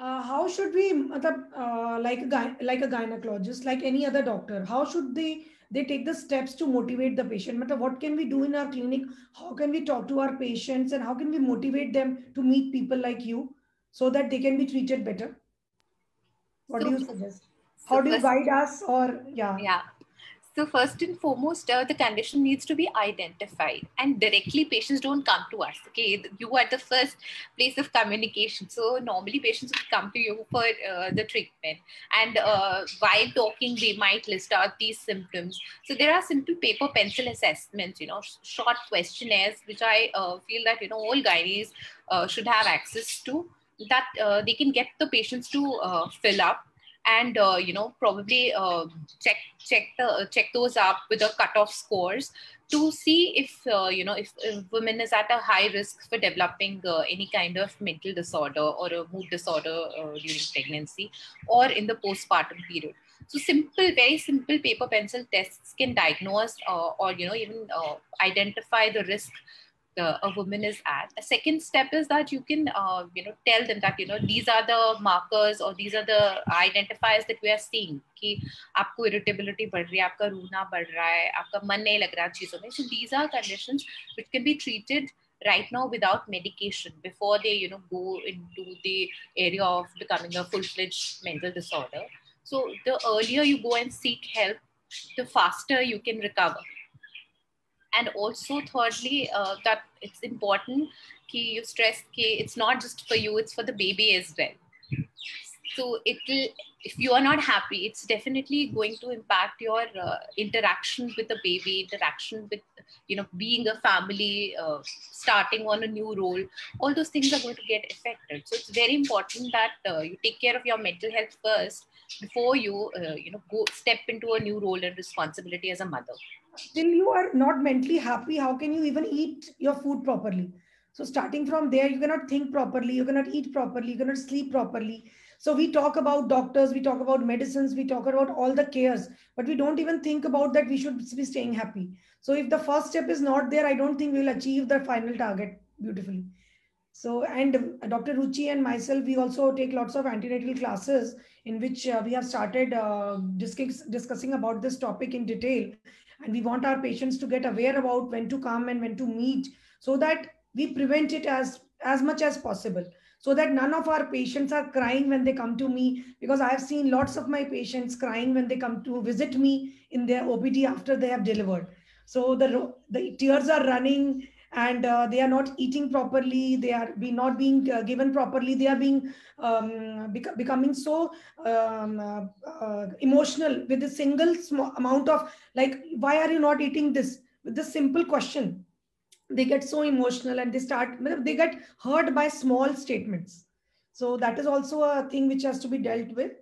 how should we, like a gynecologist, like any other doctor, how should they take the steps to motivate the patient? What can we do in our clinic? How can we talk to our patients, and how can we motivate them to meet people like you so that they can be treated better? What do So, you suggest? so How do you first, guide us? Or yeah. yeah. So first and foremost, the condition needs to be identified, and directly patients don't come to us. Okay, you are the first place of communication. So normally patients will come to you for the treatment, and while talking, they might list out these symptoms. So there are simple paper pencil assessments, short questionnaires, which I feel that all gynaes should have access to. That they can get the patients to fill up, and probably check those up with the cutoff scores to see if women is at a high risk for developing any kind of mental disorder or a mood disorder during pregnancy or in the postpartum period. So simple, very simple paper pencil tests can diagnose or even identify the risk a woman is at. A second step is that you can tell them that these are the markers or these are the identifiers that we are seeing कि आपको irritability बढ़ रही है, आपका रोना बढ़ रहा है, आपका मन नहीं लग रहा चीजों में. So these are conditions which can be treated right now without medication before they go into the area of becoming a full-fledged mental disorder. So the earlier you go and seek help, the faster you can recover. And also thirdly, that it's important कि you stress कि it's not just for you, it's for the baby as well. So it will, if you are not happy, it's definitely going to impact your interaction with the baby, interaction with being a family, starting on a new role. All those things are going to get affected. So it's very important that you take care of your mental health first before you go step into a new role and responsibility as a mother. Till you are not mentally happy, how can you even eat your food properly? So starting from there, you cannot think properly, you cannot eat properly, you cannot sleep properly. So we talk about doctors, we talk about medicines, we talk about all the cares, but we don't even think about that we should be staying happy. So if the first step is not there, I don't think we'll achieve the final target beautifully. So, and Dr. Ruchi and myself, we also take lots of antenatal classes in which we have started discussing about this topic in detail. And we want our patients to get aware about when to come and when to meet, so that we prevent it as much as possible. So that none of our patients are crying when they come to me, because I have seen lots of my patients crying when they come to visit me in their OPD after they have delivered. So the tears are running, and they are not eating properly, they are not being given properly, they are being becoming so emotional with a single small amount of, like, why are you not eating this, with this simple question. They get so emotional and they get hurt by small statements. So that is also a thing which has to be dealt with.